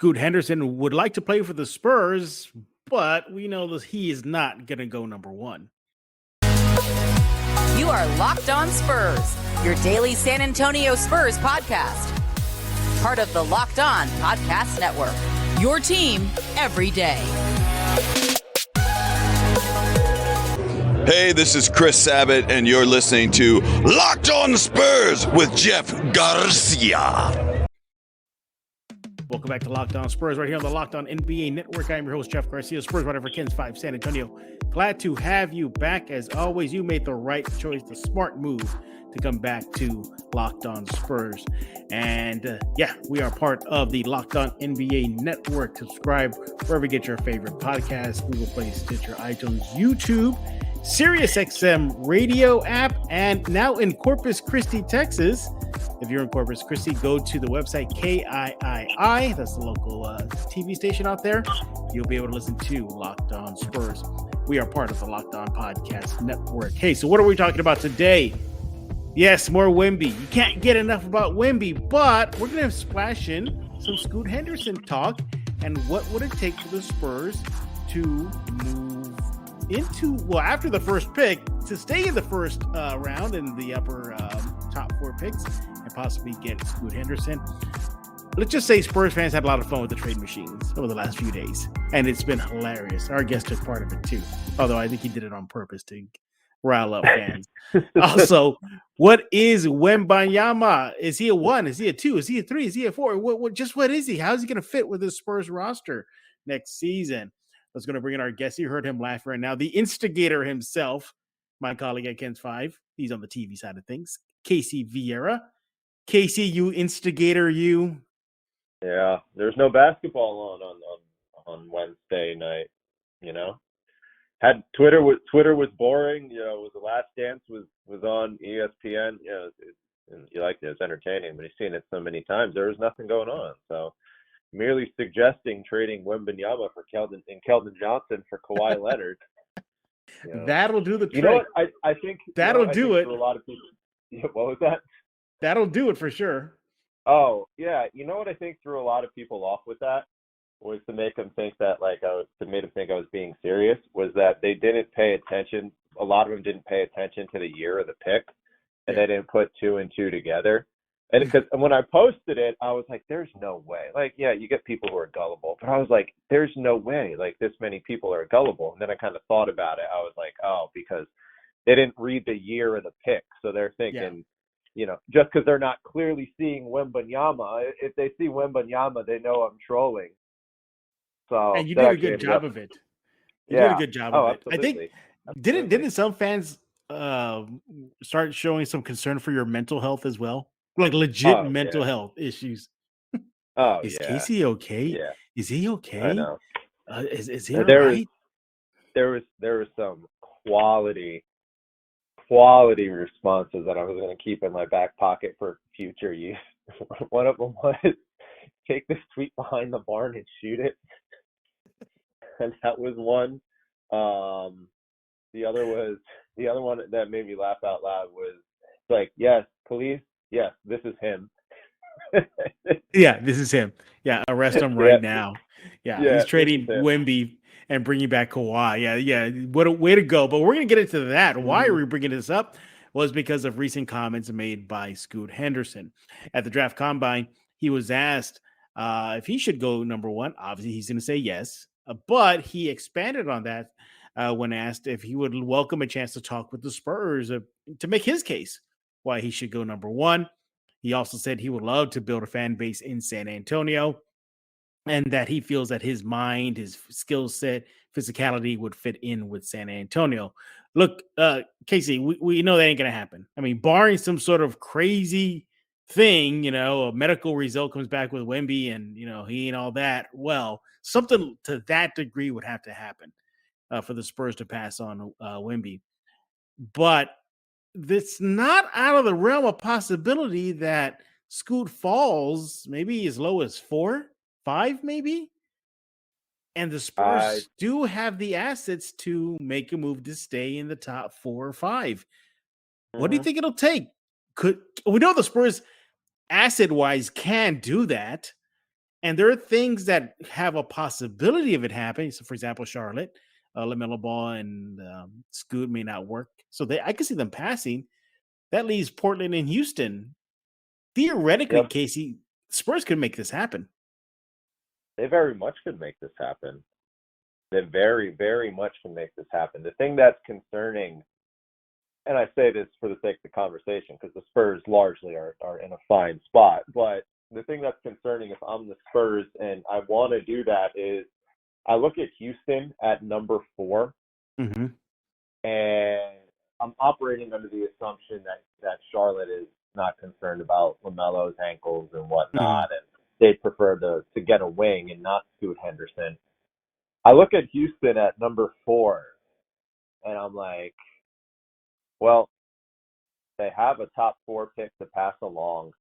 Scoot Henderson would like to play for the Spurs, but we know that he is not going to go number one. You are Locked On Spurs, your daily San Antonio Spurs podcast. Part of the Locked On Podcast Network, your team every day. Hey, this is Chris Sabat, and you're listening to Locked On Spurs with Jeff Garcia. Welcome back to Locked On Spurs, right here on the Locked On NBA Network. I'm your host, Jeff Garcia, Spurs writer for Kens 5 San Antonio. Glad to have you back. As always, you made the right choice, the smart move to come back to Locked On Spurs. And we are part of the Locked On NBA Network. Subscribe wherever you get your favorite podcasts, Google Play, Stitcher, iTunes, YouTube, SiriusXM radio app, and now in Corpus Christi, Texas. If you're in Corpus Christi, go to the website KIII. That's the local TV station out there. You'll be able to listen to Locked On Spurs. We are part of the Locked On Podcast Network. Hey, so what are we talking about today? Yes, more Wemby. You can't get enough about Wemby, but we're going to splash in some Scoot Henderson talk and what would it take for the Spurs to move into, after the first pick, to stay in the first round in the upper top four picks and possibly get Scoot Henderson. Let's just say Spurs fans had a lot of fun with the trade machines over the last few days, and it's been hilarious. Our guest took part of it too, although I think he did it on purpose to rile up fans. Also, what is Wembanyama? Is he a 1? Is he a 2? Is he a 3? Is he a 4? What is he? How is he going to fit with the Spurs roster next season? Let's going to bring in our guest. You heard him laugh right now. The instigator himself, my colleague at Kens 5. He's on the TV side of things. Casey Viera. Casey, you instigator, you. Yeah, there's no basketball on Wednesday night. You know, Twitter was boring. You know, the Last Dance was on ESPN. You know, you like it, it's entertaining, but you've seen it so many times. There was nothing going on. So, merely suggesting trading Wembanyama for Keldon Johnson for Kawhi Leonard. You know. That'll do the trick. You know what? I think that'll do it. For a lot of people. Yeah, what was that? That'll do it for sure. Oh yeah, you know what I think threw a lot of people off with that was to make them think that I was being serious. Was that they didn't pay attention? A lot of them didn't pay attention to the year of the pick, and they didn't put 2 and 2 together. And because when I posted it, I was like, "There's no way." You get people who are gullible, but I was like, "There's no way." This many people are gullible. And then I kind of thought about it. I was like, "Oh, because they didn't read the year of the pick, so they're thinking." You know, just because they're not clearly seeing Wembanyama, if they see Wembanyama, they know I'm trolling. So and you did a good job of it. You did a good job of it. Absolutely. I think didn't some fans start showing some concern for your mental health as well, legit mental health issues? Is Casey okay? Yeah. Is he okay? I know. Is he all right? There was some quality responses that I was going to keep in my back pocket for future use. One of them was take the tweet behind the barn and shoot it. And that was one. The other one that made me laugh out loud was yes, police. Yes, this is him. Yeah, this is him. Yeah, arrest him right now. Yeah, he's trading Wemby and bringing back Kawhi. Yeah. What a way to go. But we're going to get into that. Why are we bringing this up? Was because of recent comments made by Scoot Henderson. At the draft combine, he was asked if he should go number 1. Obviously, he's going to say yes. But he expanded on that when asked if he would welcome a chance to talk with the Spurs to make his case why he should go number 1. He also said he would love to build a fan base in San Antonio, and that he feels that his mind, his skill set, physicality would fit in with San Antonio. Look, Casey, we know that ain't going to happen. I mean, barring some sort of crazy thing, a medical result comes back with Wemby and, he ain't all that. Well, something to that degree would have to happen for the Spurs to pass on Wemby. But it's not out of the realm of possibility that Scoot falls maybe as low as 4, 5 maybe. And the Spurs do have the assets to make a move to stay in the top 4 or 5. What do you think it'll take? We know the Spurs asset-wise can do that. And there are things that have a possibility of it happening. So, for example, Charlotte, LaMelo Ball and Scoot may not work. So I can see them passing. That leaves Portland and Houston. Theoretically, Yep. Casey, Spurs could make this happen. They very much could make this happen. They very, very much can make this happen. The thing that's concerning, and I say this for the sake of the conversation, because the Spurs largely are in a fine spot, but the thing that's concerning if I'm the Spurs and I want to do that is I look at Houston at number 4, Mm-hmm. and I'm operating under the assumption that Charlotte is not concerned about LaMelo's ankles and whatnot, and they prefer to get a wing and not Scoot Henderson. I look at Houston at number 4, and I'm like, well, they have a top 4 pick to pass along.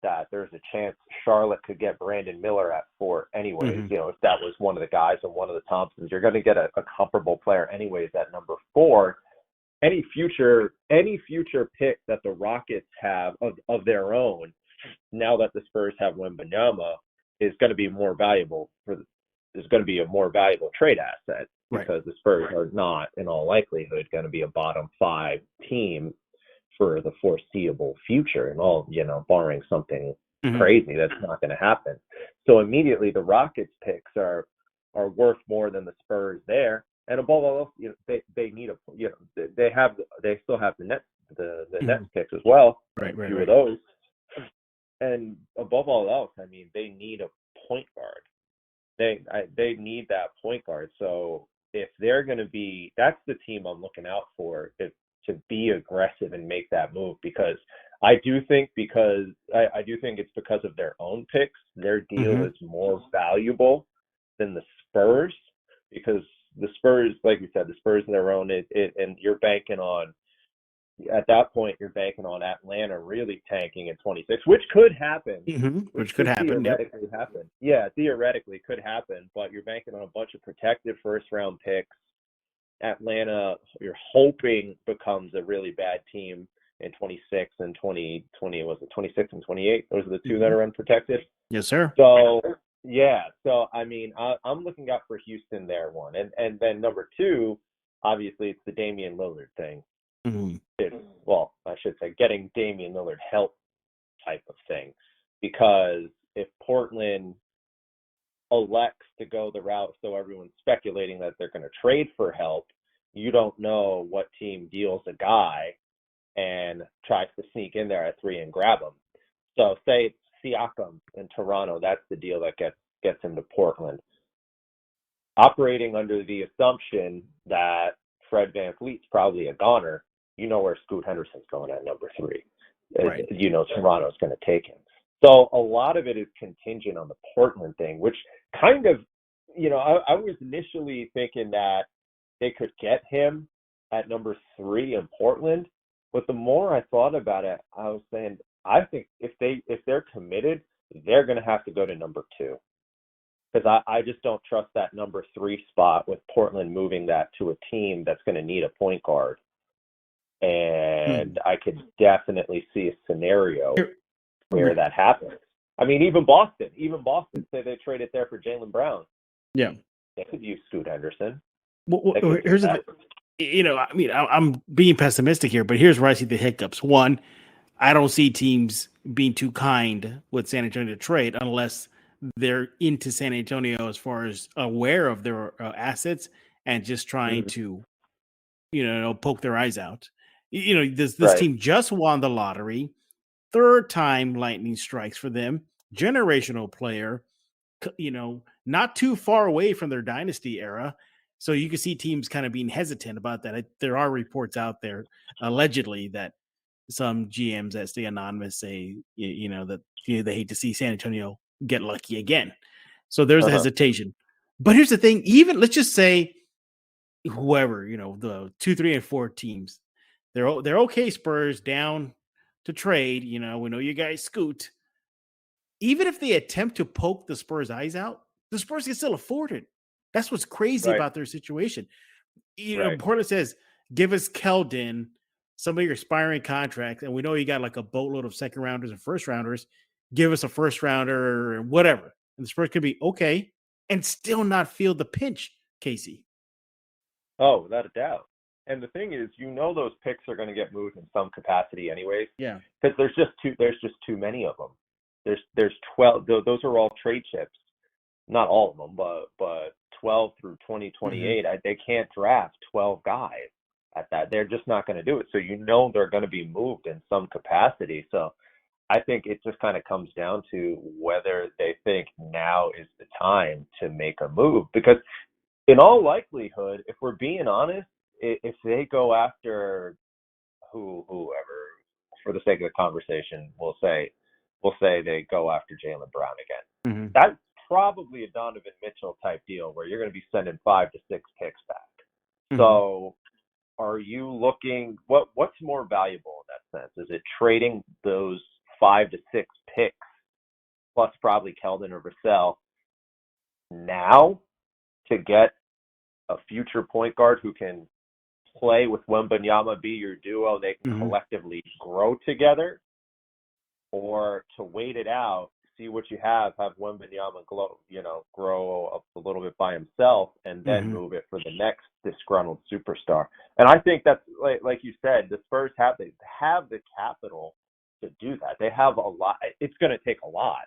That there's a chance Charlotte could get Brandon Miller at 4 anyways. Mm-hmm. You know, if that was one of the guys and one of the Thompsons, you're going to get a comparable player anyways at number 4. Any future pick that the Rockets have of their own, now that the Spurs have Wembanyama, is going to be more valuable is going to be a more valuable trade asset, because the Spurs are not, in all likelihood, going to be a bottom 5 team for the foreseeable future, and all, barring something crazy that's not going to happen. So immediately the Rockets picks are worth more than the Spurs there. And above all else, they need they still have the Nets picks as well. Right. Of those. And above all else, I mean, they need a point guard. They need that point guard. So if they're going to be, that's the team I'm looking out for, to be aggressive and make that move, because I do think it's because of their own picks. Their deal is more valuable than the Spurs, because the Spurs, like we said, the Spurs are their own, and you're banking on, at that point, you're banking on Atlanta really tanking in 26, which could happen. Which could happen. Theoretically happen. Yeah, theoretically could happen, but you're banking on a bunch of protected first-round picks. Atlanta, you're hoping, becomes a really bad team in 26 and 2020. Was it 26 and 28? Those are the two that are unprotected. Yes, sir. So, yeah. So, I mean, I'm looking out for Houston there, one. And then number 2, obviously, it's the Damian Lillard thing. Well, I should say getting Damian Lillard help type of thing. Because if Portland elects to go the route, so everyone's speculating that they're going to trade for help, you don't know what team deals a guy and tries to sneak in there at 3 and grab him. So say it's Siakam in Toronto, that's the deal that gets him to Portland. Operating under the assumption that Fred VanVleet's probably a goner, you know where Scoot Henderson's going at number 3. Right. You know Toronto's going to take him. So a lot of it is contingent on the Portland thing, which kind of, I was initially thinking that they could get him at number 3 in Portland. But the more I thought about it, I was saying, I think if they're committed, they're going to have to go to number 2. Because I just don't trust that number 3 spot with Portland moving that to a team that's going to need a point guard. And I could definitely see a scenario where that happens. I mean, even Boston say they traded there for Jaylen Brown. Yeah. They could use Scoot Henderson. Well, here's the thing. I mean, I'm being pessimistic here, but here's where I see the hiccups. One, I don't see teams being too kind with San Antonio to trade unless they're into San Antonio as far as aware of their assets and just trying to, poke their eyes out. This team just won the lottery. 3rd time lightning strikes for them. Generational player, not too far away from their dynasty era. So you can see teams kind of being hesitant about that. There are reports out there, allegedly, that some GMs that stay anonymous say, that they hate to see San Antonio get lucky again. So there's a hesitation. But here's the thing. Even, let's just say, whoever, the 2, 3, and 4 teams, they're okay. Spurs down to trade. We know you guys scoot. Even if they attempt to poke the Spurs' eyes out, the Spurs can still afford it. That's what's crazy about their situation. Portland says, give us Keldon, some of your expiring contracts, and we know you got like a boatload of second rounders and first rounders. Give us a first rounder or whatever. and the Spurs could be okay and still not feel the pinch, Casey. Oh, without a doubt. And the thing is, those picks are going to get moved in some capacity anyways. Yeah. Because there's just too many of them. There's 12. Those are all trade chips. Not all of them, but 12 through 2028. They can't draft 12 guys at that. They're just not going to do it. So they're going to be moved in some capacity. So I think it just kind of comes down to whether they think now is the time to make a move. Because in all likelihood, if we're being honest, if they go after whoever, for the sake of the conversation, we'll say they go after Jaylen Brown again. That's probably a Donovan Mitchell type deal where you're going to be sending 5 to 6 picks back. So are you looking, what's more valuable in that sense? Is it trading those 5 to 6 picks plus probably Keldon or Vassell now to get a future point guard who can play with Wembanyama, be your duo, they can collectively grow together, or to wait it out, see what you have Wembanyama grow up a little bit by himself, and then move it for the next disgruntled superstar. And I think that's like you said, the Spurs have the capital to do that. They have a lot. It's going to take a lot.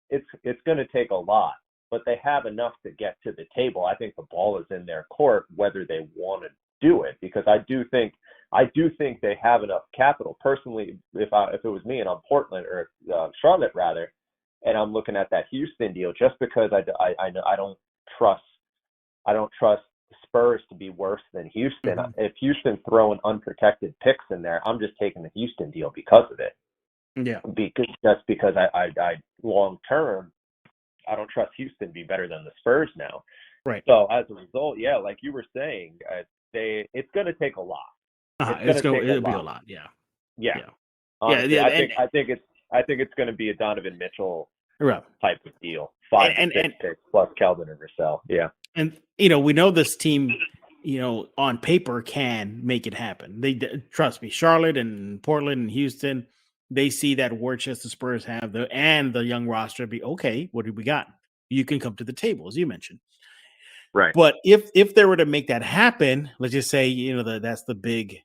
It's going to take a lot, but they have enough to get to the table. I think the ball is in their court whether they want to do it, because I do think they have enough capital. Personally, if it was me and I'm Portland or Charlotte rather, and I'm looking at that Houston deal, just because I don't trust the Spurs to be worse than Houston. If Houston's throwing unprotected picks in there, I'm just taking the Houston deal because of it. Yeah, because I long term, I don't trust Houston to be better than the Spurs now. Right. So as a result, yeah, like you were saying, it's going to take a lot. It'll be a lot. Yeah. Honestly, I think it's going to be a Donovan Mitchell type of deal. 5 to 6 picks plus Keldon and Vassell. Yeah. And we know this team, on paper can make it happen. They trust me. Charlotte and Portland and Houston, they see that war chest the Spurs have and the young roster be okay. What do we got? You can come to the table, as you mentioned. Right. But if they were to make that happen, let's just say, that's the big,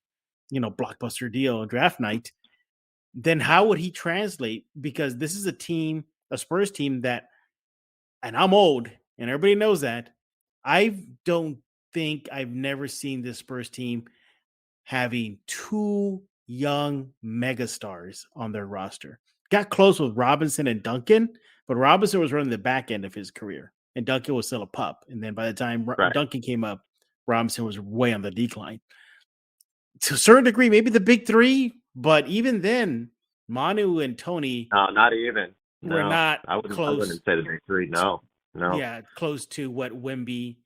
blockbuster deal draft night, then how would he translate? Because this is a Spurs team that, and I'm old and everybody knows that, I don't think I've never seen this Spurs team having 2 young megastars on their roster. Got close with Robinson and Duncan, but Robinson was running the back end of his career. And Duncan was still a pup. And then by the time Duncan came up, Robinson was way on the decline. To a certain degree, maybe the big 3, but even then, Manu and Tony not even. were not close. I wouldn't say the big 3. No. Yeah, close to what Wemby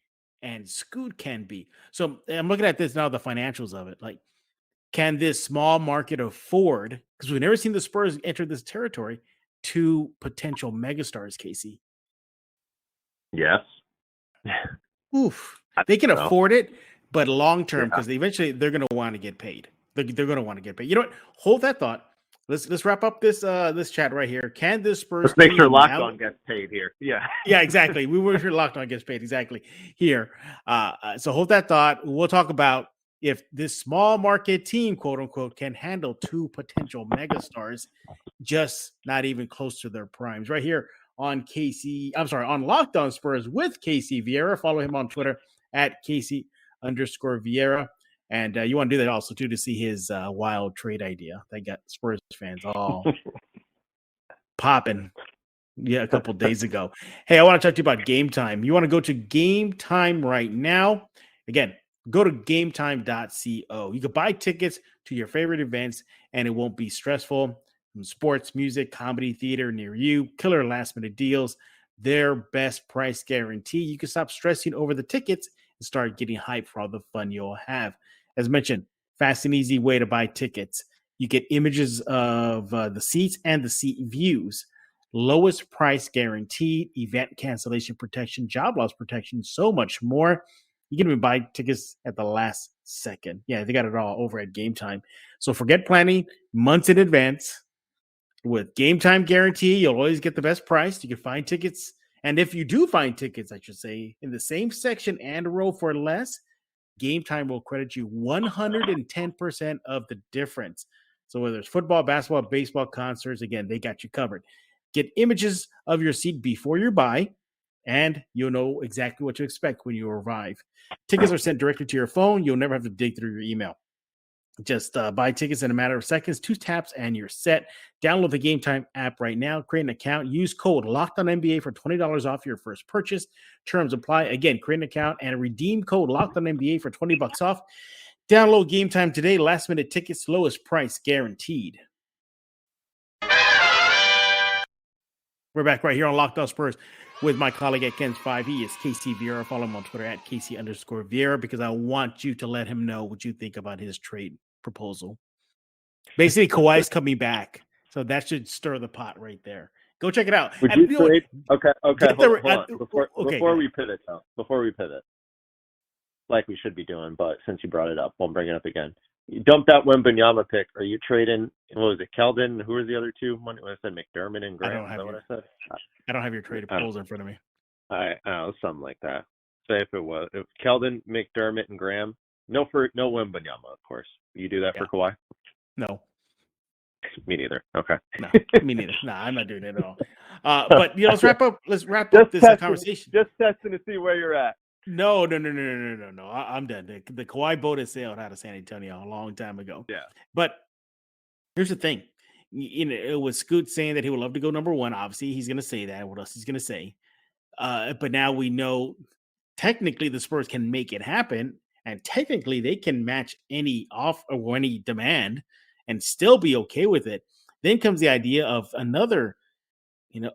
and Scoot can be. So I'm looking at this now, the financials of it. Like, can this small market afford, because we've never seen the Spurs enter this territory, 2 potential megastars, Casey? Yes. Oof. They can afford it, but long term, because eventually they're going to want to get paid. They're going to want to get paid. You know what? Hold that thought. Let's wrap up this chat right here. Can this Spurs? Let's make sure Locked On gets paid here. Yeah. Yeah, exactly. We were sure Locked On gets paid exactly here. So hold that thought. We'll talk about if this small market team, quote unquote, can handle 2 potential megastars, just not even close to their primes. Right here on on Locked On Spurs with Casey Viera. Follow him on Twitter at Casey_Viera. And you want to do that also, too, to see his wild trade idea. They got Spurs fans all popping a couple days ago. Hey, I want to talk to you about Game Time. You want to go to Game Time right now. Again, go to gametime.co. You can buy tickets to your favorite events, and it won't be stressful. From sports, music, comedy, theater near you, killer last-minute deals, their best price guarantee. You can stop stressing over the tickets and start getting hyped for all the fun you'll have. As mentioned, fast and easy way to buy tickets. You get images of the seats and the seat views. Lowest price guaranteed, event cancellation protection, job loss protection, so much more. You can even buy tickets at the last second. Yeah, they got it all over at Game Time. So forget planning months in advance. With Game Time guarantee, you'll always get the best price. You can find tickets And if you do find tickets, I should say, in the same section and row for less, Game Time will credit you 110% of the difference. So whether it's football, basketball, baseball, concerts, again, they got you covered. Get images of your seat before you buy, and you'll know exactly what to expect when you arrive. Tickets are sent directly to your phone. You'll never have to dig through your email. Just buy tickets in a matter of seconds, 2 taps, and you're set. Download the Game Time app right now. Create an account. Use code LOCKEDONNBA for $20 off your first purchase. Terms apply. Again, create an account and redeem code LOCKEDONNBA for $20 off. Download Game Time today. Last minute tickets, lowest price guaranteed. We're back right here on Locked On Spurs with my colleague at Ken's 5. He is Casey Viera. Follow him on Twitter at Casey_Viera because I want you to let him know what you think about his trade proposal. Basically, Kawhi's coming back, so that should stir the pot right there. Go check it out. Would you trade? Okay. Hold on. Before we pivot, like we should be doing, but since you brought it up, I'll bring it up again. You dumped that Wembanyama pick. Are you trading? What was it? Keldon? Who were the other two? What I said, McDermott and Graham. Is that what I said? I don't have your trade proposal in front of me. Something like that. Say if it was Keldon, McDermott, and Graham. No Wembanyama, of course. You do that for Kawhi? No. Me neither. Okay. No, me neither. No, I'm not doing it at all. But let's wrap up. Let's wrap up this conversation. Just testing to see where you're at. No. I'm done. The Kawhi boat has sailed out of San Antonio a long time ago. Yeah. But here's the thing. It was Scoot saying that he would love to go number 1. Obviously, he's going to say that. What else he's going to say? But now we know technically the Spurs can make it happen, and technically they can match any offer or any demand and still be okay with it. Then comes the idea of another,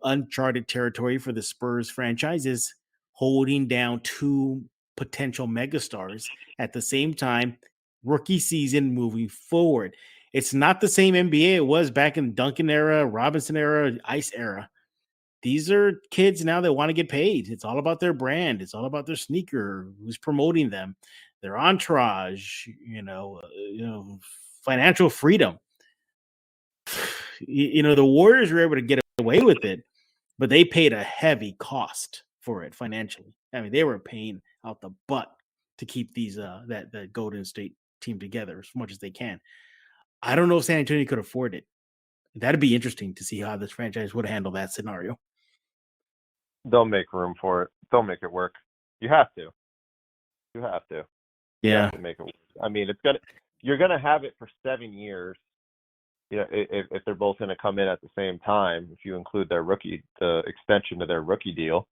uncharted territory for the Spurs franchises, holding down 2 potential megastars at the same time, rookie season moving forward. It's not the same NBA it was back in Duncan era, Robinson era, Ice era. These are kids now that want to get paid. It's all about their brand. It's all about their sneaker, who's promoting them, their entourage, financial freedom. The Warriors were able to get away with it, but they paid a heavy cost for it financially. I mean, they were paying out the butt to keep these that Golden State team together as much as they can. I don't know if San Antonio could afford it. That'd be interesting to see how this franchise would handle that scenario. They'll make room for it. They'll make it work. You have to. Yeah. You have to make it work. I mean, you're gonna have it for 7 years. If they're both gonna come in at the same time, if you include the extension to their rookie deal,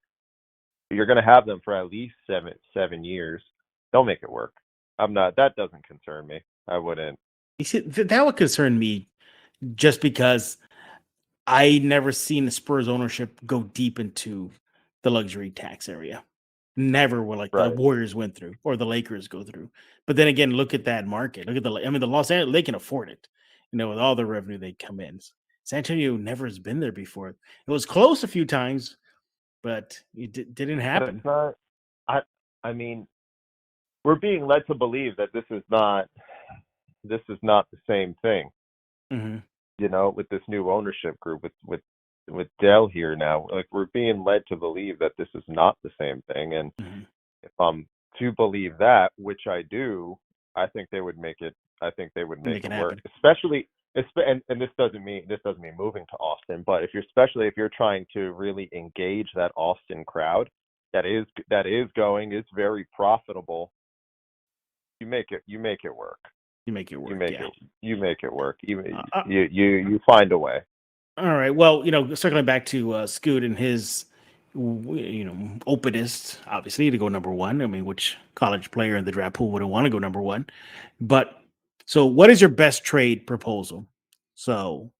you're gonna have them for at least 7 years. They'll make it work. That doesn't concern me. I wouldn't. You see, that would concern me just because I never seen the Spurs ownership go deep into the luxury tax area. Never were like the Warriors went through or the Lakers go through. But then again, look at that market. Look at the Los Angeles, they can afford it, with all the revenue they come in. San Antonio never has been there before. It was close a few times, but it didn't happen. I mean, we're being led to believe that this is not the same thing. Mm-hmm. With this new ownership group, with Dell here now, like we're being led to believe that this is not the same thing. And if I'm to believe that, which I do, I think they would make it. I think they would make it work. Especially, and this doesn't mean moving to Austin, but if you're trying to really engage that Austin crowd, that is very profitable. You make it work. You make it work. You find a way. All right. Well, circling back to Scoot and his, openness, obviously, to go number 1. I mean, which college player in the draft pool wouldn't want to go number 1? But so what is your best trade proposal? So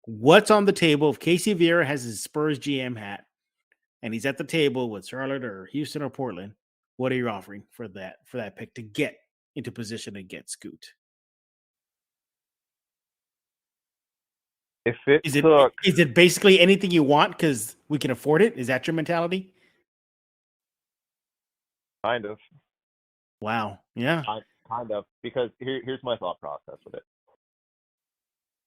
what's on the table if Casey Viera has his Spurs GM hat and he's at the table with Charlotte or Houston or Portland? What are you offering for that pick to get into position to get Scoot? Is it basically anything you want because we can afford it? Is that your mentality? Kind of. Wow. Yeah. Kind of. Because here's my thought process with it.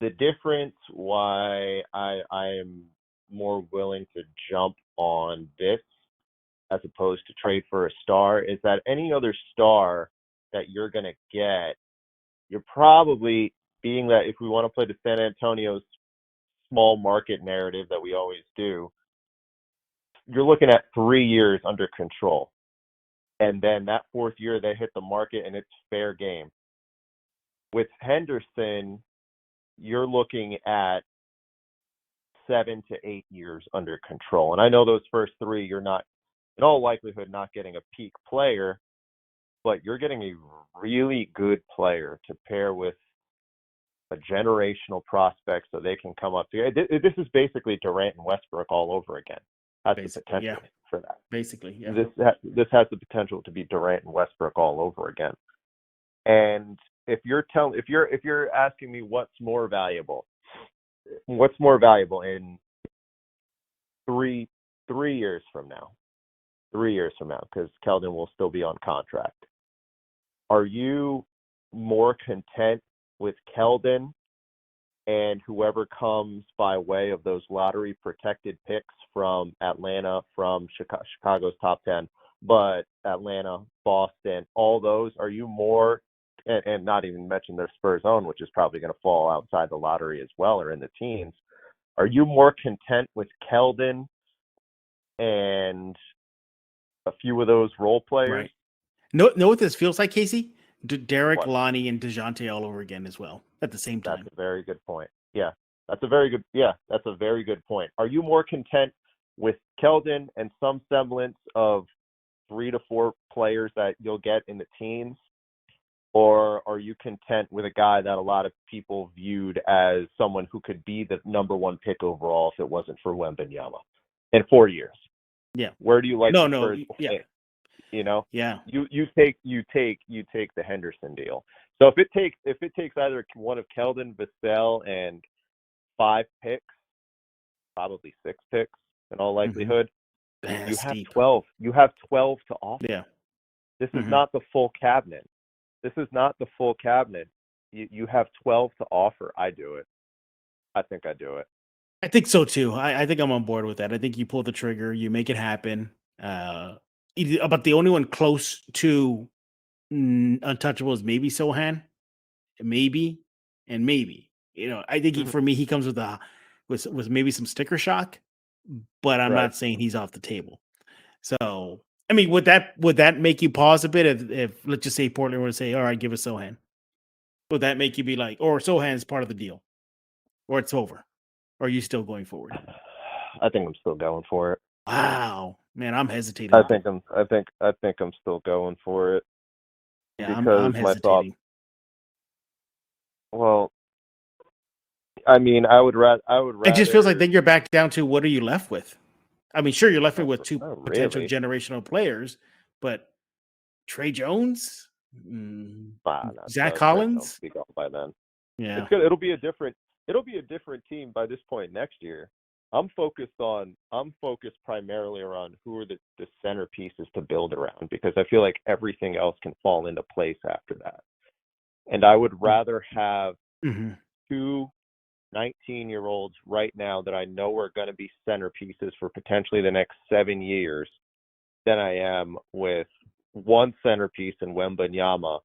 The difference why I am more willing to jump on this as opposed to trade for a star is that any other star that you're going to get, you're probably, being that if we want to play the San Antonio's small market narrative that we always do, you're looking at 3 years under control. And then that fourth year, they hit the market and it's fair game. With Henderson, you're looking at 7 to 8 years under control. And I know those first 3, you're not, in all likelihood, not getting a peak player, but you're getting a really good player to pair with a generational prospect so they can come up together. This is basically Durant and Westbrook all over again. Has the potential for that. Basically, yeah. This has the potential to be Durant and Westbrook all over again. And if you're asking me what's more valuable in three years from now, because Keldon will still be on contract. Are you more content with Keldon and whoever comes by way of those lottery protected picks from Atlanta, from Chicago's top 10, but Atlanta, Boston, all those, are you more, and not even mention their Spurs own, which is probably going to fall outside the lottery as well, or in the teens, are you more content with Keldon and a few of those role players? Right. Know what this feels like, Casey? Derek, Lonnie, and DeJounte all over again as well at the same time. That's a very good point. Yeah, that's a very good point. Are you more content with Keldon and some semblance of 3 to 4 players that you'll get in the teens? Or are you content with a guy that a lot of people viewed as someone who could be the number 1 pick overall if it wasn't for Wembanyama in 4 years? Yeah. Where do you like the Spurs? Yeah. You know? Yeah. You take the Henderson deal. So if it takes either one of Keldon, Vassell, and 5 picks, probably 6 picks in all likelihood, you have 12. You have 12 to offer. Yeah. This is not the full cabinet. You have 12 to offer. I do it. I think I do it. I think so too. I think I'm on board with that. I think you pull the trigger, you make it happen. But the only one close to untouchable is maybe Sohan, maybe. You know, I think for me he comes with maybe some sticker shock, but I'm not saying he's off the table. So I mean, would that make you pause a bit if let's just say Portland were to say, all right, give us Sohan? Would that make you be like, or Sohan's part of the deal, or it's over? Or are you still going forward? I think I'm still going for it. Wow, man, I'm hesitating. I think I'm still going for it. Yeah, I'm hesitating. Well, I mean, I would rather. It just feels like then you're back down to what are you left with? I mean, sure, you're left with 2 potential generational players, but Trey Jones, Zach Collins, be gone by then. Yeah, it's good. It'll be a different team by this point next year. I'm focused primarily around who are the centerpieces to build around, because I feel like everything else can fall into place after that. And I would rather have 2 19-year-olds right now that I know are going to be centerpieces for potentially the next 7 years than I am with 1 centerpiece in Wembanyama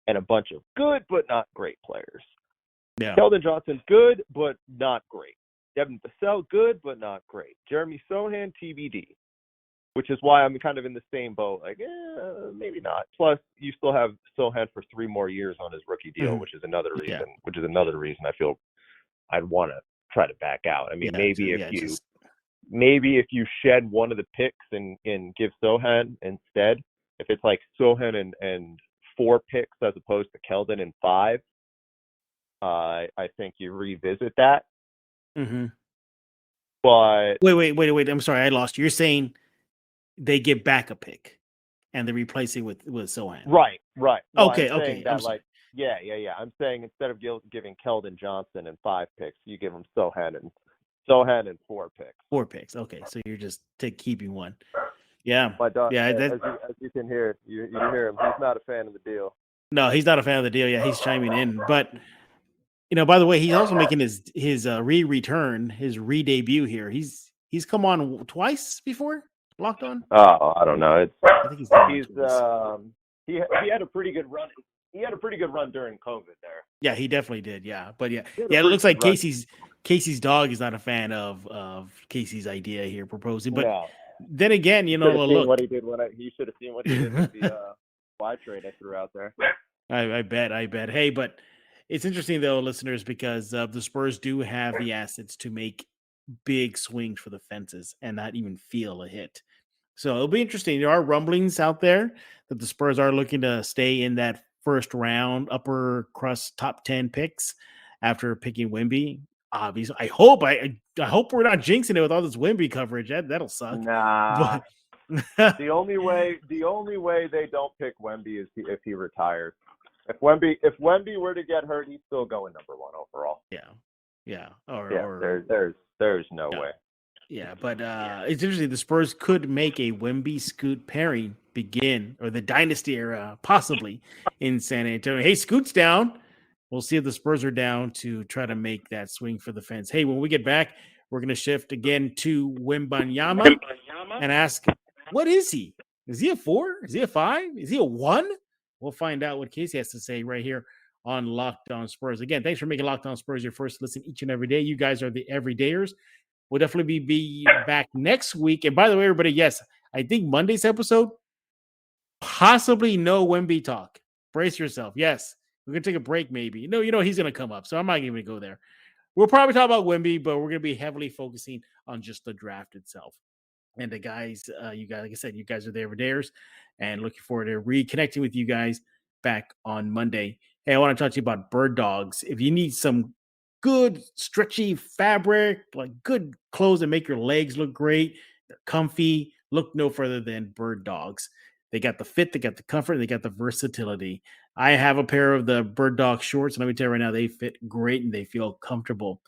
and a bunch of good but not great players. Yeah. Keldon Johnson's good but not great. Devin Vassell, good but not great. Jeremy Sohan, TBD, which is why I'm kind of in the same boat. Like, maybe not. Plus, you still have Sohan for 3 more years on his rookie deal, which is another reason. Yeah. Which is another reason I feel I'd want to try to back out. I mean, maybe if you shed one of the picks and give Sohan instead, if it's like Sohan and 4 picks as opposed to Keldon and 5, I think you revisit that. Mm-hmm. But wait! I'm sorry, I lost you. You're saying they give back a pick and they replace it with Sohan. Right. Well, Okay. That, like, yeah. I'm saying instead of giving Keldon Johnson and 5 picks, you give him Sohan and 4 picks. 4 picks. Okay, so you're just keeping 1. Yeah. My dog. Yeah. As you can hear, you hear him. He's not a fan of the deal. No, he's not a fan of the deal. Yeah, he's chiming in. But by the way, he's also making his re-debut here. He's He's come on twice before, Locked On. Oh, I don't know. I think he's come on twice. He had a pretty good run. He had a pretty good run during COVID there. Yeah, he definitely did. Yeah, but yeah, it looks like Casey's dog is not a fan of Casey's idea here proposing. But then again, look, what he did he should have seen what he did with the Y trade I threw out there. I bet. Hey, but it's interesting though, listeners, because the Spurs do have the assets to make big swings for the fences and not even feel a hit. So it'll be interesting. There are rumblings out there that the Spurs are looking to stay in that first round, upper crust top 10 picks after picking Wemby. Obviously, I hope we're not jinxing it with all this Wemby coverage. That'll suck. Nah. But the only way they don't pick Wemby is if he retires. If Wemby were to get hurt, he's still going number 1 overall. Yeah. There's no way. Yeah, but it's interesting. The Spurs could make a Wemby Scoot pairing begin, or the dynasty era, possibly in San Antonio. Hey, Scoot's down. We'll see if the Spurs are down to try to make that swing for the fence. Hey, when we get back, we're going to shift again to Wembanyama and ask, what is he? Is he a 4? Is he a 5? Is he a 1? We'll find out what Casey has to say right here on Locked On Spurs. Again, thanks for making Locked On Spurs your first listen each and every day. You guys are the everydayers. We'll definitely be back next week. And by the way, everybody, yes, I think Monday's episode, possibly no Wemby talk. Brace yourself. Yes, we're going to take a break maybe. No, he's going to come up, so I'm not even going to go there. We'll probably talk about Wemby, but we're going to be heavily focusing on just the draft itself. And the guys, you guys, like I said, you guys are the everydayers, and looking forward to reconnecting with you guys back on Monday. Hey, I want to talk to you about Bird Dogs. If you need some good stretchy fabric, like good clothes that make your legs look great, they're comfy, look no further than Bird Dogs. They got the fit, they got the comfort, they got the versatility. I have a pair of the Bird Dog shorts, and let me tell you right now, they fit great and they feel comfortable.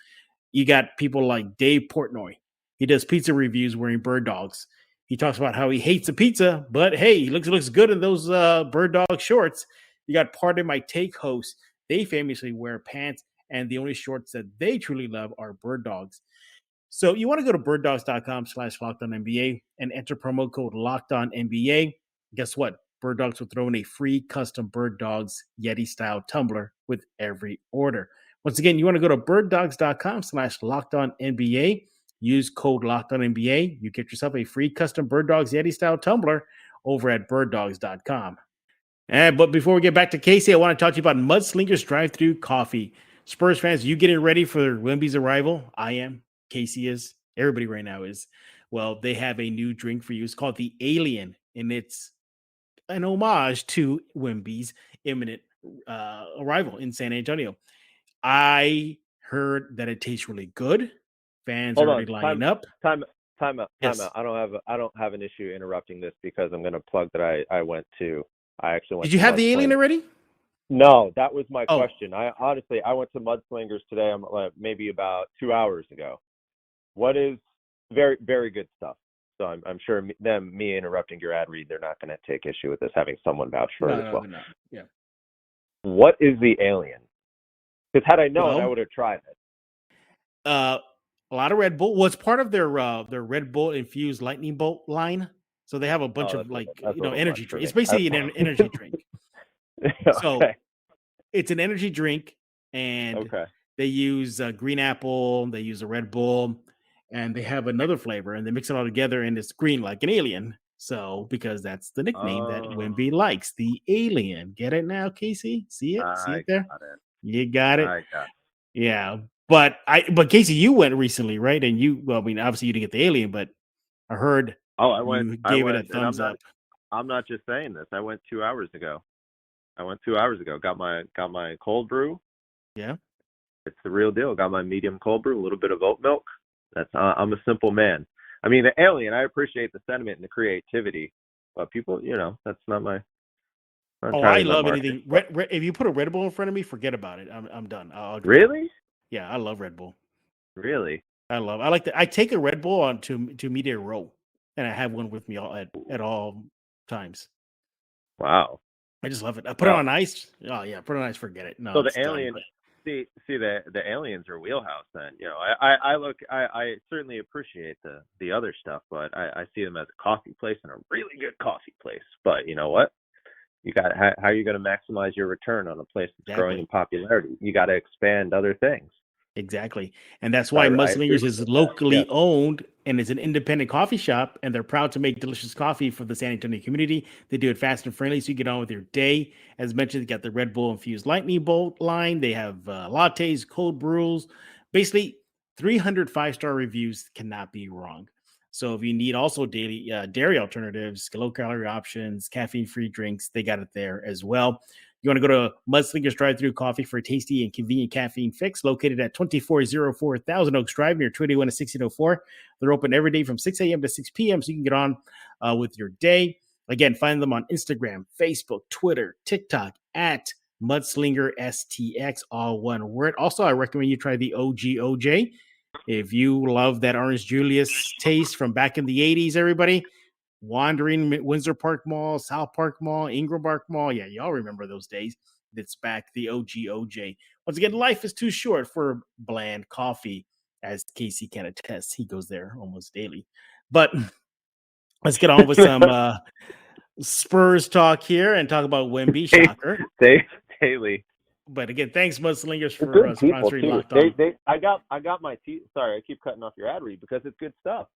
You got people like Dave Portnoy. He does pizza reviews wearing Bird Dogs. He talks about how he hates the pizza, but hey, he looks good in those Bird Dog shorts. You got Pardon My Take hosts. They famously wear pants, and the only shorts that they truly love are Bird Dogs. So you want to go to birddogs.com/LockedOnNBA and enter promo code LockedOnNBA. Guess what? Bird Dogs will throw in a free custom Bird Dogs Yeti-style tumbler with every order. Once again, you want to go to birddogs.com/LockedOnNBA. Use code LockedOnNBA. You get yourself a free custom Bird Dogs Yeti-style tumbler over at birddogs.com. But before we get back to Casey, I want to talk to you about Mudslingers Drive-Thru Coffee. Spurs fans, you getting ready for Wemby's arrival? I am. Casey is. Everybody right now is. Well, they have a new drink for you. It's called the Alien, and it's an homage to Wemby's imminent arrival in San Antonio. I heard that it tastes really good. Fans are already lining up. Time out. I don't have an issue interrupting this because I'm going to plug that I actually went. Did you have the Alien already? No, that was my question. I went to Mudslingers today. Maybe about 2 hours ago. What is very, very good stuff. So I'm sure me interrupting your ad read, they're not going to take issue with this, having someone vouch for it as well. No. Yeah. What is the Alien? Because had I known, I would have tried it. A lot of Red Bull. Well, it's part of their Red Bull infused lightning bolt line. So they have a bunch of energy drinks. It's basically an energy drink. Okay. So it's an energy drink, and they use green apple, they use a Red Bull, and they have another flavor, and they mix it all together, and it's green like an alien. So because that's the nickname that Wemby likes, the Alien. Get it now, Casey? See it? See it there? You got it. I got it. Yeah, but Casey, you went recently, right? And obviously you didn't get the Alien, but I heard you gave it a thumbs up. I'm not just saying this. I went 2 hours ago. Got my cold brew. Yeah, it's the real deal. Got my medium cold brew, a little bit of oat milk. I'm a simple man. I mean, the Alien. I appreciate the sentiment and the creativity, but people, that's not my. I love anything. If you put a Red Bull in front of me, forget about it. I'm done. Really? Yeah, I love Red Bull. Really? I like that. I take a Red Bull on to media row, and I have one with me at all times. Wow. I just love it. I put it on ice. Oh yeah, put it on ice. Forget it. No. So the Alien, See the aliens are wheelhouse then. You know, I certainly appreciate the other stuff, but I see them as a coffee place and a really good coffee place. But you know what? You got how are you going to maximize your return on a place that's growing in popularity? You got to expand other things. Exactly. And that's why Mudslingers is locally owned and is an independent coffee shop, and they're proud to make delicious coffee for the San Antonio community. They do it fast and friendly, so you get on with your day. As mentioned, they got the Red Bull infused lightning bolt line. They have lattes, cold brews. Basically, 300 five-star reviews cannot be wrong. So if you need also daily dairy alternatives, low-calorie options, caffeine-free drinks, they got it there as well. You want to go to Mudslingers Drive-Thru Coffee for a tasty and convenient caffeine fix, located at 2404 Thousand Oaks Drive near 281 to 1604. They're open every day from 6 a.m. to 6 p.m., so you can get on with your day. Again, find them on Instagram, Facebook, Twitter, TikTok at Mudslinger STX, all one word. Also, I recommend you try the OG OJ. If you love that Orange Julius taste from back in the 80s, everybody, wandering Windsor Park Mall, South Park Mall, Ingram Park Mall. Yeah, y'all remember those days. It's back, the OG OJ. Once again, life is too short for bland coffee, as Casey can attest. He goes there almost daily. But let's get on with some Spurs talk here and talk about Wemby. Shocker. Daily. But again, thanks, Mudslingers, for sponsoring Locked On. I got my tea. Sorry, I keep cutting off your ad read because it's good stuff.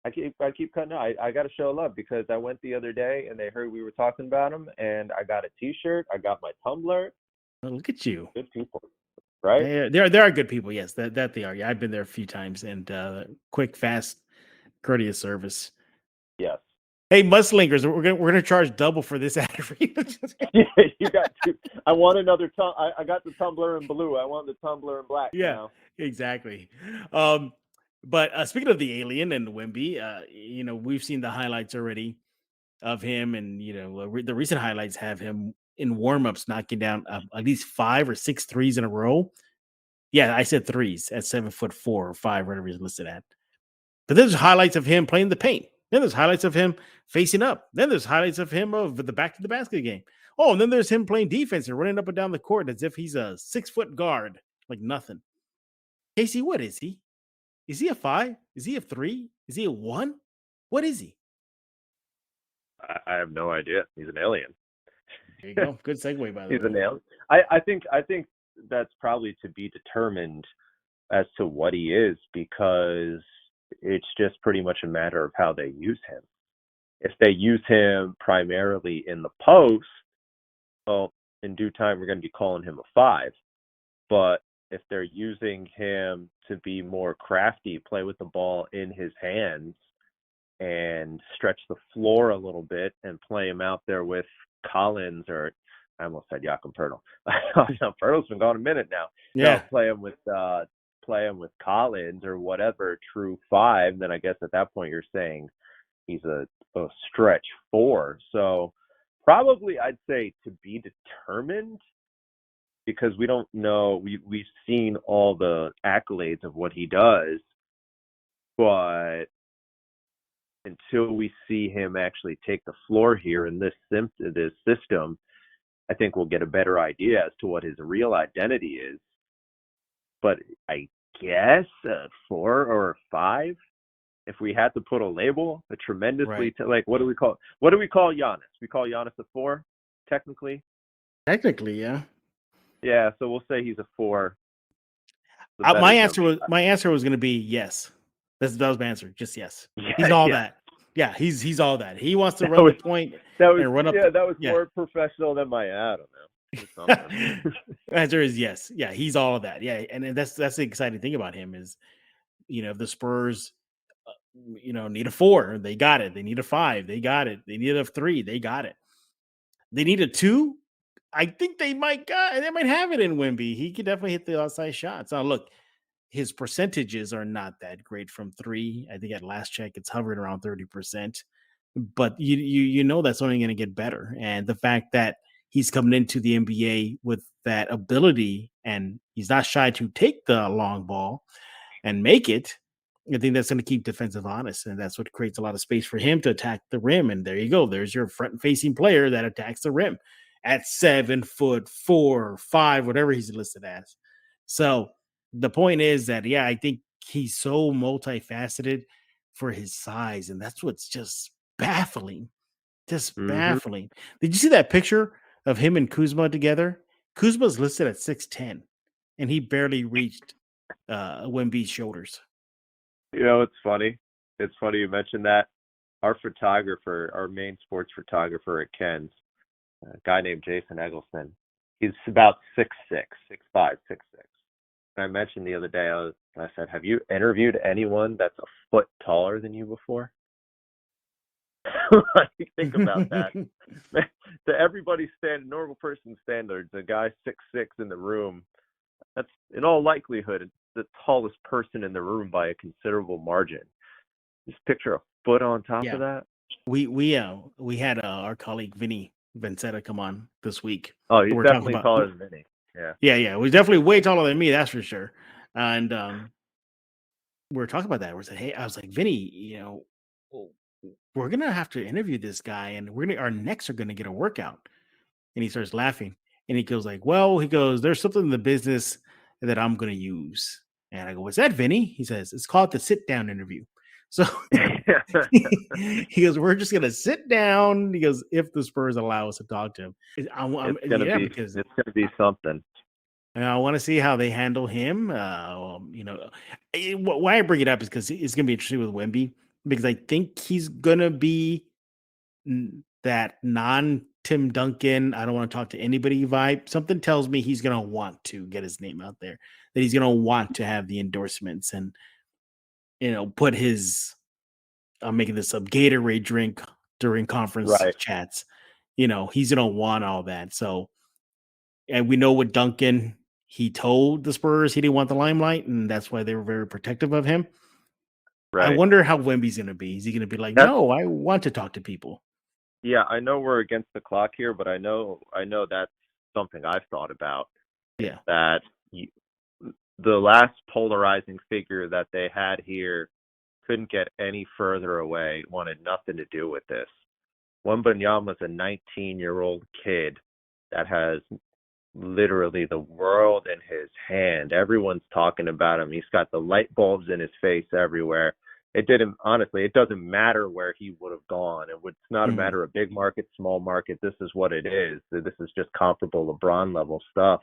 I keep cutting out. I got to show love because I went the other day and they heard we were talking about them, and I got a T-shirt. I got my tumbler. Oh, look at you. Good people, right? There are good people. Yes, that they are. Yeah, I've been there a few times, and quick, fast, courteous service. Yes. Hey, Mudslingers, we're gonna charge double for this ad read. Yeah, you got to. I want another. I got the tumbler in blue. I want the tumbler in black. Yeah, now. Exactly. But speaking of the alien and Wemby, we've seen the highlights already of him, and the recent highlights have him in warmups knocking down at least 5 or 6 threes in a row. Yeah, I said threes at 7'4" or 5, whatever he's listed at. But there's highlights of him playing the paint. Then there's highlights of him facing up. Then there's highlights of him of the back to the basket game. Oh, and then there's him playing defense and running up and down the court as if he's a 6-foot guard, like nothing. Casey, what is he? Is he a 5? Is he a 3? Is he a 1? What is he? I have no idea. He's an alien. There you go. Good segue, by the way. He's an alien. I think that's probably to be determined as to what he is, because it's just pretty much a matter of how they use him. If they use him primarily in the post, well, in due time, we're going to be calling him a 5. But if they're using him to be more crafty, play with the ball in his hands, and stretch the floor a little bit and play him out there with Collins, or I almost said Jakob Poeltl. Poeltl's been gone a minute now. Yeah. No, play him with Collins or whatever, true 5, then I guess at that point you're saying he's a stretch 4. So probably I'd say to be determined, because we don't know. We've seen all the accolades of what he does, but until we see him actually take the floor here in this system, I think we'll get a better idea as to what his real identity is. But I guess a 4 or a 5, if we had to put a label, a tremendously what do we call Giannis? We call Giannis a 4, technically. Technically, yeah. Yeah, so we'll say he's a 4. My answer was going to be yes. That was my answer. Just yes. Yeah, he's all that. Yeah, he's all that. He wants to run the point and run up. Yeah, that was more professional than my ad on him. Answer is yes. Yeah, he's all of that. Yeah, and that's the exciting thing about him is, if the Spurs, need a 4, they got it. They need a 5, they got it. They need a 3, they got it. They need a 2. I think they might have it in Wemby. He could definitely hit the outside shots. Now, look, his percentages are not that great from 3. I think at last check, it's hovering around 30%. But you know that's only going to get better. And the fact that he's coming into the NBA with that ability, and he's not shy to take the long ball and make it, I think that's going to keep defensive honest. And that's what creates a lot of space for him to attack the rim. And there you go. There's your front-facing player that attacks the rim at 7'4", 5, whatever he's listed as. So the point is that, yeah, I think he's so multifaceted for his size, and that's what's just baffling. Just Mm-hmm. baffling. Did you see that picture of him and Kuzma together? Kuzma's listed at 6'10", and he barely reached Wemby's shoulders. It's funny. It's funny you mentioned that. Our photographer, our main sports photographer at Ken's, a guy named Jason Eggleston, he's about 6'6", 6'5", 6'6". And I mentioned the other day, I said, have you interviewed anyone that's a foot taller than you before? Like, think about that. To everybody's normal person standards, a guy 6'6" in the room, that's in all likelihood the tallest person in the room by a considerable margin. Just picture a foot on top of that. We had our colleague Vinny Vencetta come on this week. Oh, he's definitely taller than Vinny. Yeah. Yeah. He's definitely way taller than me, that's for sure. And we were talking about that. We said, hey, I was like, Vinny, we're gonna have to interview this guy, and our necks are gonna get a workout. And he starts laughing, and he goes like, well, there's something in the business that I'm gonna use. And I go, what's that, Vinny? He says, it's called the sit down interview. So he goes, we're just gonna sit down. He goes, if the Spurs allow us to talk to him, it's gonna be something. And I want to see how they handle him. Why I bring it up is because it's gonna be interesting with Wemby, because I think he's gonna be that non-Tim Duncan, I don't want to talk to anybody vibe. Something tells me he's gonna want to get his name out there, that he's gonna want to have the endorsements and put his I'm making this up Gatorade drink during conference chats. He's gonna want all that. So, and we know with Duncan, he told the Spurs he didn't want the limelight, and that's why they were very protective of him. Right. I wonder how Wemby's gonna be. Is he gonna be like, no, I want to talk to people? Yeah, I know we're against the clock here, but I know that's something I've thought about. Yeah. That the last polarizing figure that they had here couldn't get any further away, wanted nothing to do with this. Wembanyama's a 19-year-old kid that has literally the world in his hand. Everyone's talking about him. He's got the light bulbs in his face everywhere. It doesn't matter where he would have gone. It's not a matter of big market, small market. This is what it is. This is just comparable LeBron level stuff.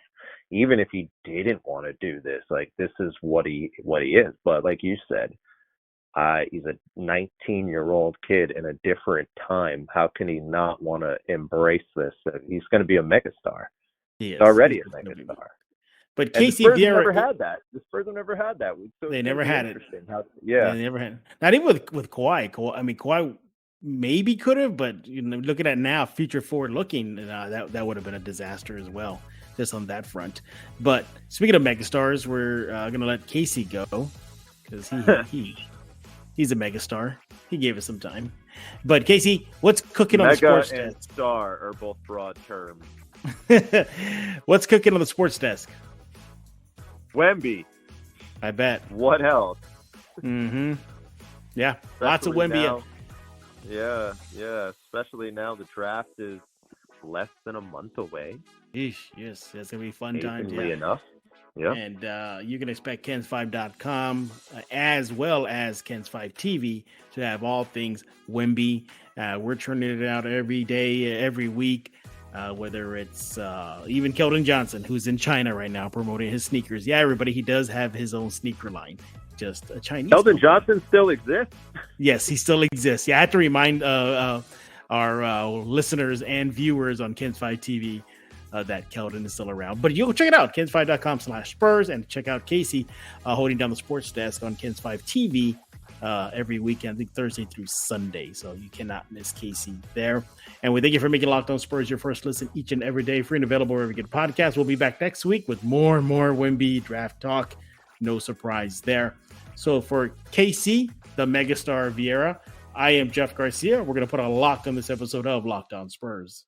Even if he didn't want to do this, like, this is what he is. But like you said, he's a 19-year-old kid in a different time. How can he not want to embrace this? He's going to be a megastar. He's already a megastar. But Casey Viera never had that. The Spurs never had that. So they never had it. They never had it. Not even with Kawhi. Kawhi maybe could have, but looking at now, future forward looking, that would have been a disaster as well, just on that front. But speaking of megastars, we're gonna let Casey go because he's a megastar. He gave us some time. But Casey, what's cooking on the sports desk? Mega and star are both broad terms. What's cooking on the sports desk? Wemby. I bet. What else? Mm-hmm. Yeah, lots of Wemby. Now, yeah. Especially now the draft is less than a month away. Eesh, yes, it's gonna be fun times. Enough. Yeah. And you can expect Kens5.com as well as Kens5 TV to have all things Wemby. We're turning it out every day, every week. Whether it's even Keldon Johnson, who's in China right now promoting his sneakers. Yeah, everybody, he does have his own sneaker line. Just a Chinese. Keldon Johnson still exists? Yes, he still exists. Yeah, I have to remind our listeners and viewers on Kens5 TV that Keldon is still around. But you'll check it out, Kens5.com/Spurs, and check out Casey holding down the sports desk on Kens5 TV every weekend, I think Thursday through Sunday. So you cannot miss Casey there. And we thank you for making Locked On Spurs your first listen each and every day, free and available wherever you get podcasts. We'll be back next week with more and more Wemby draft talk. No surprise there. So for Casey, the megastar Viera, I am Jeff Garcia. We're going to put a lock on this episode of Locked On Spurs.